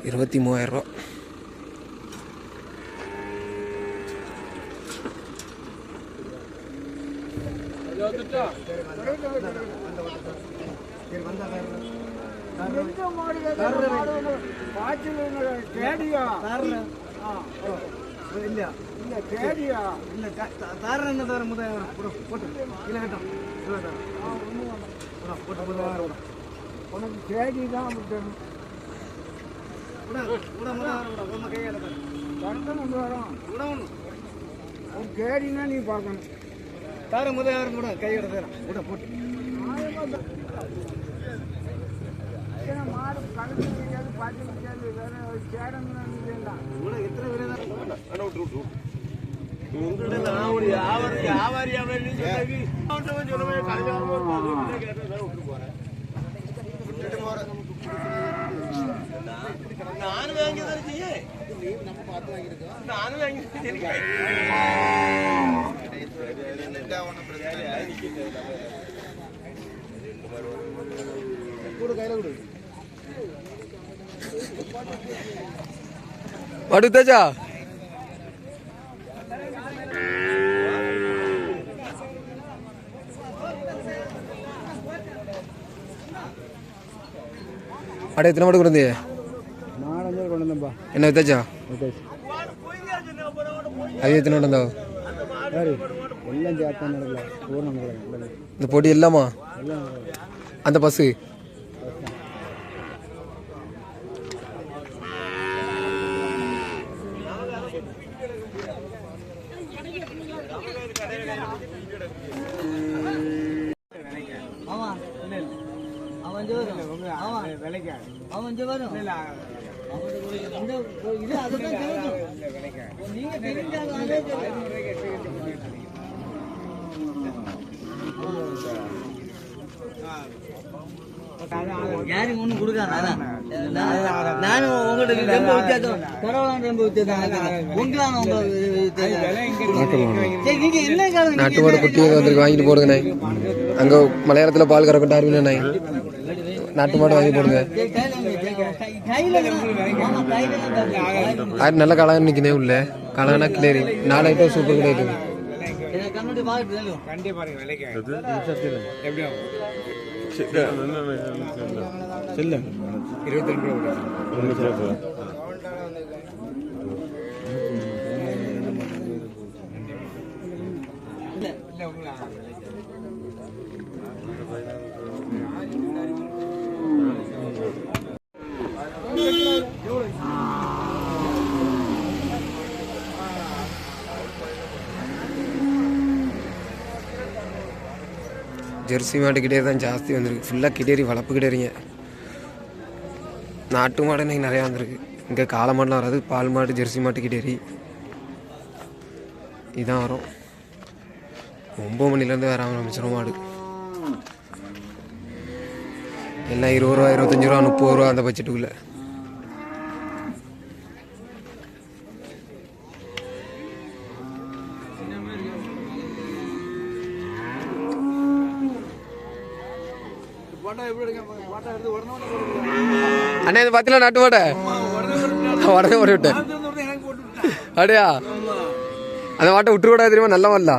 23,000 ரூபா. கேடினா நீ பார்க்கணும். தார முதல் கூட கையோட கூட போட்டு மாடு கலந்து முடியாது, பாட்டி முடியாது, வேற சேடம்னா எத்தனை பேர் நானும் வாங்கிதான் நம்ம பார்த்து வாங்கிருக்கோம். நானும் வாங்கி படுத்தாச்சா? அட எத்தனை மாடு கொண்டு வந்தீங்க? 4-5 கொண்டு வந்தேன்பா. என்ன வித்தாச்சா? அது எத்தனை கொண்டு வந்தோம்? எல்லாம் சேர்த்தா நடக்கல, பூர்ணம் நடக்கல. இந்த பொடி எல்லாமா? அந்த பஸ்ஸு யாரும் ஒன்றும் கொடுக்காது. நானும் உங்கள்கிட்ட ரொம்ப வித்தியாசம், பரவாயில்ல ரொம்ப வித்தியாசம். உங்களான நாட்டு மாடு குட்டி வந்துருக்கு, வாங்கிட்டு போடுங்கண்ணே. அங்கே மலையாளத்தில் பால் கறக்கட்டும் அறிவில்லை. நாட்டு மாடு வாங்கி போடுங்க. அது நல்ல கலகன்னு நிற்கினே உள்ள கலகனா கிளேரி 4 ஐட்டம் சூப்பர் கிடையாது. ஜெர்சி மாடு கிட்டே தான் ஜாஸ்தி வந்திருக்கு. ஃபுல்லாக கிடேரி வளர்ப்பு கிடேரிங்க. நாட்டு மாடு இன்னைக்கு நிறையா வந்திருக்கு. இங்கே காளை மாடுலாம் வராது, பால் மாடு ஜெர்சி மாட்டு கிடேரி இதான் வரும். 9 மணிலேருந்து வர ஆரம்பிச்சிடும் மாடு. எல்லாம் 20 ரூபா, 25 ரூபா, 30 ரூபா அந்த பட்ஜெட்டுக்குள்ளே. அண்ணா இது பார்த்தீங்களா நாட்டு மாட்டை? உடனே ஓடி விட்டேன். அப்படியா? அந்த மாட்டை விட்டு கூடாது தெரியுமா? நல்ல மாடலா.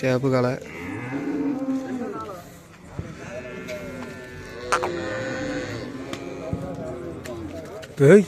சேப்பு காலை ஏய்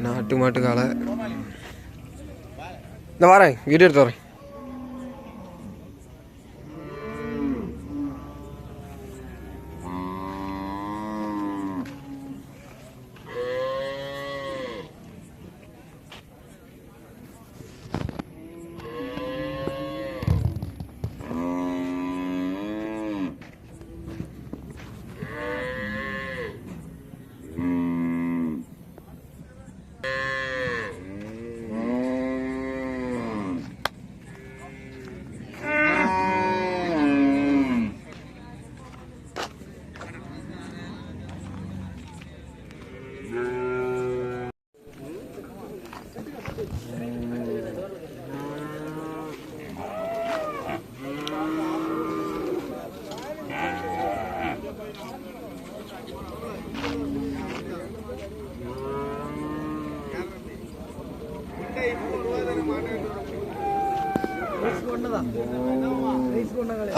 நாட்டு மாட்டு காலை. இந்த வரேன், வீடியோ எடுத்து வரேன்.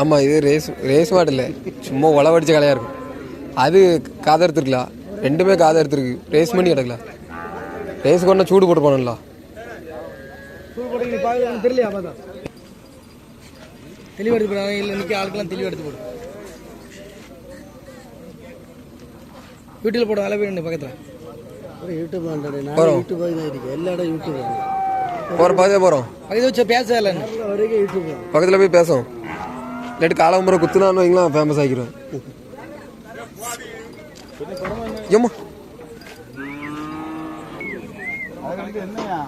ஆமாம் இது ரேஸ் மாடு இல்லை, சும்மா உழவடிச்ச கலையாக இருக்கும். அது காதை எடுத்துருக்கலாம், ரெண்டுமே காதை எடுத்துருக்கு. ரேஸ் பண்ணி கிடக்கலாம், ரேஸ் கொண்டா சூடு போட்டு போனோம்ல. தெரியலையா பார்த்தா தெளிவு எடுத்து போடுறாங்க. இல்லை நிற்க ஆளுக்கெல்லாம் தெளிவு எடுத்து போடு. யூடியூப்ல போட வேலை போய் பக்கத்தில் யூடியூப் யூடியூப் எல்லா இடம் யூடியூப் போகிற பக்கத்தில் போகிறோம். பக்கத்தில் வச்சு பேச இல்லை வரைக்கும் யூடியூப் பக்கத்தில் போய் பேசும். இல்லாட்டி காலம்புரை குத்துனான்னு வைங்களாம், ஃபேமஸ் ஆகிக்கிறோம். ஏம்மா என்னையா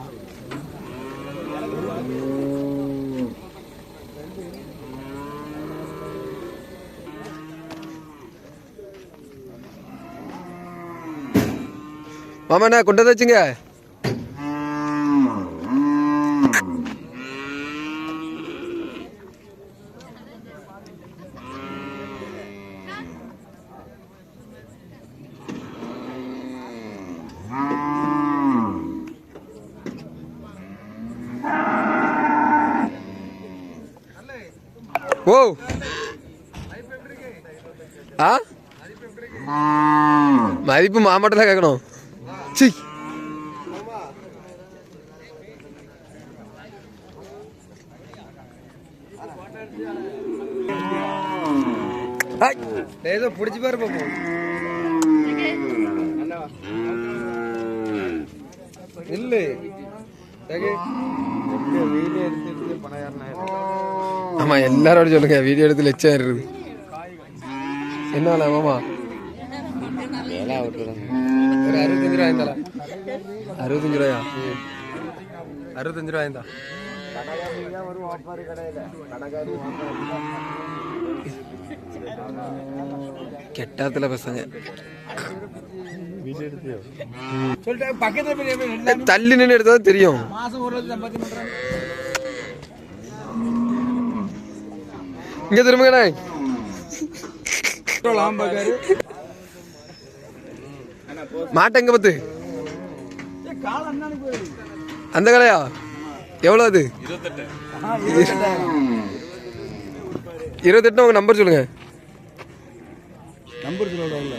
மாமா என்ன கொண்டு வச்சுங்க. ஓ ஆ மதிப்பு மாமாட்ட தான் கேட்கணும். சி ஏதோ பிடிச்சி பாரு பாப்போம். இல்லை ஆமா எல்லாரோட சொல்லுங்க, வீடியோ எடுத்து லட்சம் இருக்குது. என்ன மாமா ஒரு 65 ரூபா இருந்தா? 65 ரூபாயா? 65 ரூபா இருந்தா கெட்டாத்துல பசங்க தள்ளி நின்று எடுத்தா தெரியும். மாசம் ஒரு லட்சம் சம்பாத்தி பண்றாங்க. இங்க திரும்புங்கண்ணே. மாட்டை எங்க பத்து அந்த கடையா? எவ்வளவு அது? 28. உங்க நம்பர் சொல்லுங்க. நம்பர் சொல்ல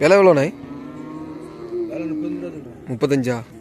விலை எவ்வளோண்ணே? 35. 35.